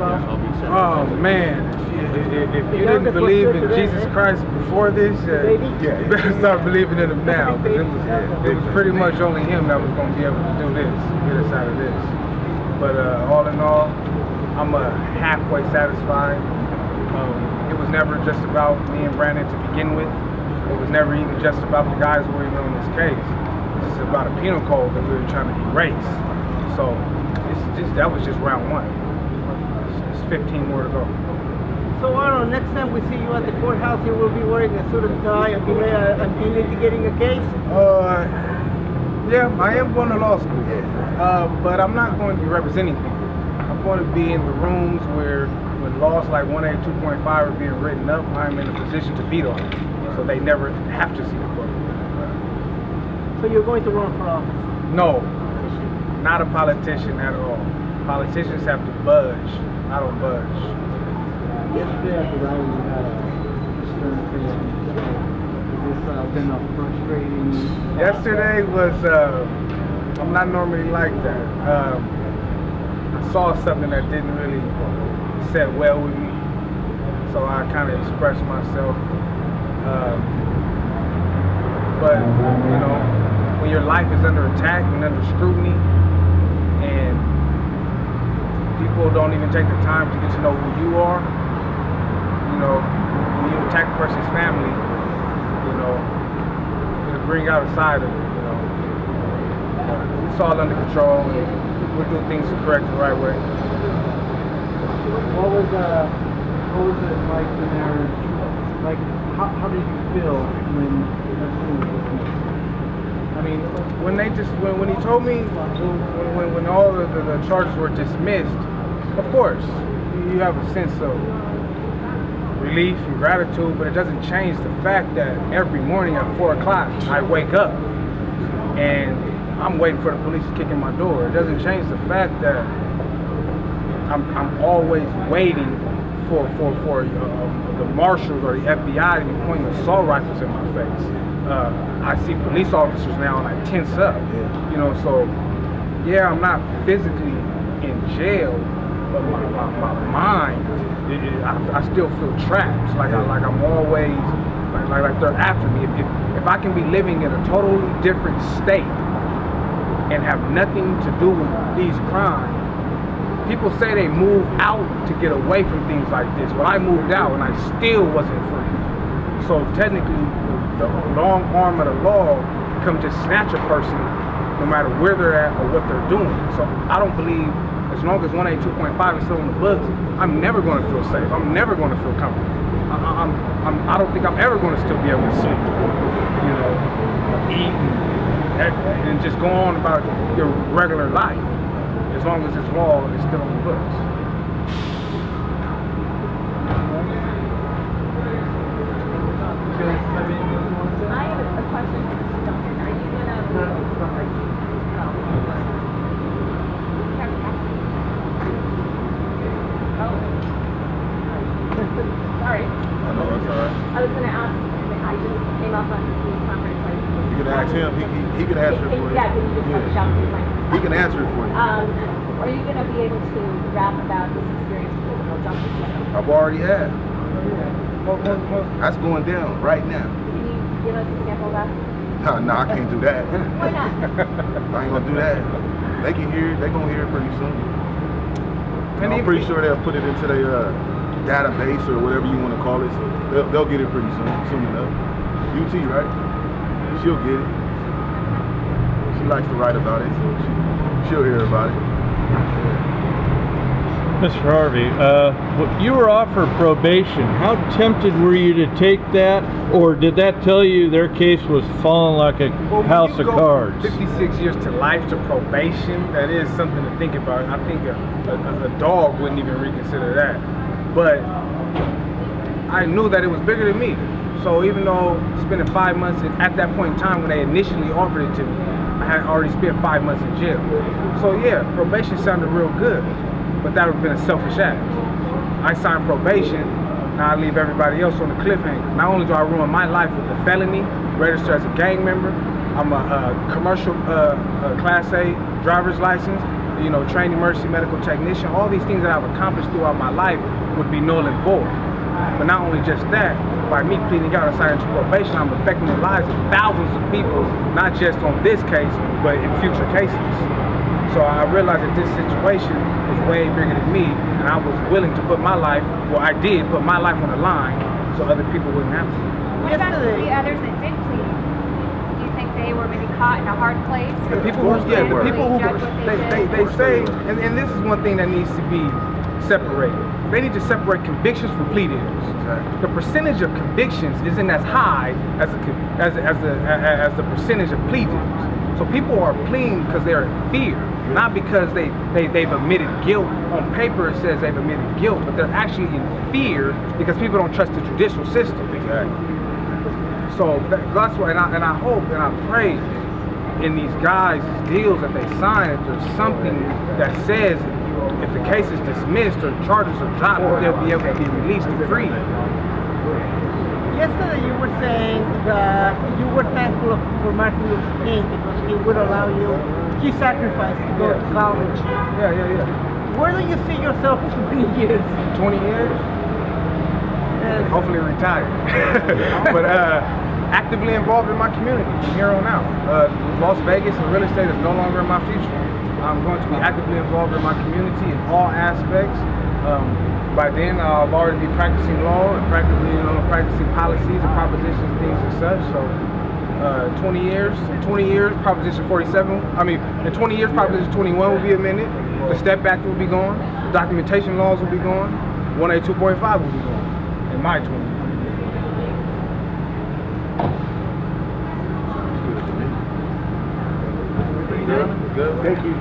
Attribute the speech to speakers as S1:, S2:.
S1: Oh man, if you didn't believe in Jesus Christ before this, you better start believing in him now. Because it was pretty much only him that was going to be able to do this, get us out of this. But all in all, I'm halfway satisfied. It was never just about me and Brandon to begin with. It was never even just about the guys working on this case. This is about a penal code that we were trying to erase. So that was just round one. There's 15 more to go.
S2: So Arnold, next time we see you at the courthouse, you will be wearing a suit and tie and be litigating a case?
S1: Yeah, I am going to law school. But I'm not going to be representing people. I'm going to be in the rooms where when laws like 1A 2.5 are being written up, I'm in a position to veto it. So they never have to see the court.
S2: So you're going to run for office?
S1: No, not a politician at all. Politicians have to budge. I don't budge.
S3: Yesterday at the rally, you had a stern face. Has this been a frustrating?
S1: Yesterday was, I'm not normally like that. I saw something that didn't really set well with me, so I kind of expressed myself. But, you know, when your life is under attack and under scrutiny, and people don't even take the time to get to know who you are, you know, when you attack a person's family, you know, it'll bring out a side of it, you know. It's all under control, and we'll do things the correct and right way.
S3: What was it like when how did you feel when I mean,
S1: when he told me when all the charges were dismissed, of course you have a sense of relief and gratitude, but it doesn't change the fact that every morning at 4 o'clock I wake up and I'm waiting for the police to kick in my door. It doesn't change the fact that I'm always waiting for the marshals or the FBI to be pointing assault rifles in my face. I see police officers now and I tense up, you know, so yeah, I'm not physically in jail, but my mind, I still feel trapped, like I'm always, like they're after me. If I can be living in a totally different state and have nothing to do with these crimes, people say they move out to get away from things like this. Well, I moved out and I still wasn't free. So technically, the long arm of the law come to snatch a person no matter where they're at or what they're doing. So I don't believe, as long as 1A 2.5 is still in the books, I'm never going to feel safe. I'm never going to feel comfortable. I don't think I'm ever going to still be able to sleep, you know, eat and just go on about your regular life, as long as this law is still in the books.
S4: I have a question for Mr. Duncan. Are you going sorry.
S5: Oh, no, that's all right.
S4: I was going to ask, I just came up on the conference.
S5: You can ask him. He can answer it for you.
S4: Yeah, can you just jump to my
S5: He can answer it for you.
S4: Are you going to be able to rap about this experience with the criminal justice system?
S5: I've already had. That's going down right now.
S4: Can you give us a sample of that?
S5: No, I can't do that.
S4: Why not?
S5: I ain't gonna do that. They can hear it. They gonna hear it pretty soon. And I'm pretty sure they'll put it into their database or whatever you want to call it. So they'll get it pretty soon enough. UT, right? She'll get it. She likes to write about it, so she'll hear about it.
S6: Mr. Harvey, you were offered probation. How tempted were you to take that, or did that tell you their case was falling like a house of cards?
S1: 56 years to life to probation, that is something to think about. I think a dog wouldn't even reconsider that. But I knew that it was bigger than me. So even though spending 5 months at that point in time when they initially offered it to me, I had already spent 5 months in jail. So yeah, probation sounded real good. But that would have been a selfish act. I signed probation, now I leave everybody else on the cliffhanger. Not only do I ruin my life with a felony, register as a gang member, I'm a commercial Class A driver's license, you know, trained emergency medical technician, all these things that I've accomplished throughout my life would be null and void. But not only just that, by me pleading out and signing to probation, I'm affecting the lives of thousands of people, not just on this case, but in future cases. So I realized that this situation was way bigger than me, and I was willing to put my life, well, I did put my life on the line so other people wouldn't have to.
S4: What about the others that did plead? Do you think they were maybe caught in a hard place?
S1: The people who, yeah, the people who, they say, and this is one thing that needs to be separated. They need to separate convictions from plea deals. Exactly. The percentage of convictions isn't as high as the percentage of plea deals. So people are pleading because they're in fear, not because they've admitted guilt. On paper it says they've admitted guilt, but they're actually in fear because people don't trust the judicial system.
S5: Exactly.
S1: So that's why, and I hope and I pray in these guys' deals that they sign, if there's something that says if the case is dismissed or charges are dropped, they'll be able to be released and free.
S2: Yesterday you were saying that you were thankful for Martin Luther King because he would allow you, he sacrificed to go to college.
S1: Yeah.
S2: Where do you see yourself in 20 years?
S1: 20 years?
S2: Yes.
S1: Hopefully retired. But actively involved in my community from here on out. Las Vegas and real estate is no longer in my future. I'm going to be actively involved in my community in all aspects. By then, I'll already be practicing law and practicing policies and propositions, things and such. So, 20 years, Proposition 47. I mean, in 20 years, Proposition 21 will be amended. The Step Act will be gone. The documentation laws will be gone. 1A 2.5 will be gone in my 20 years.
S5: Good.
S3: Thank you.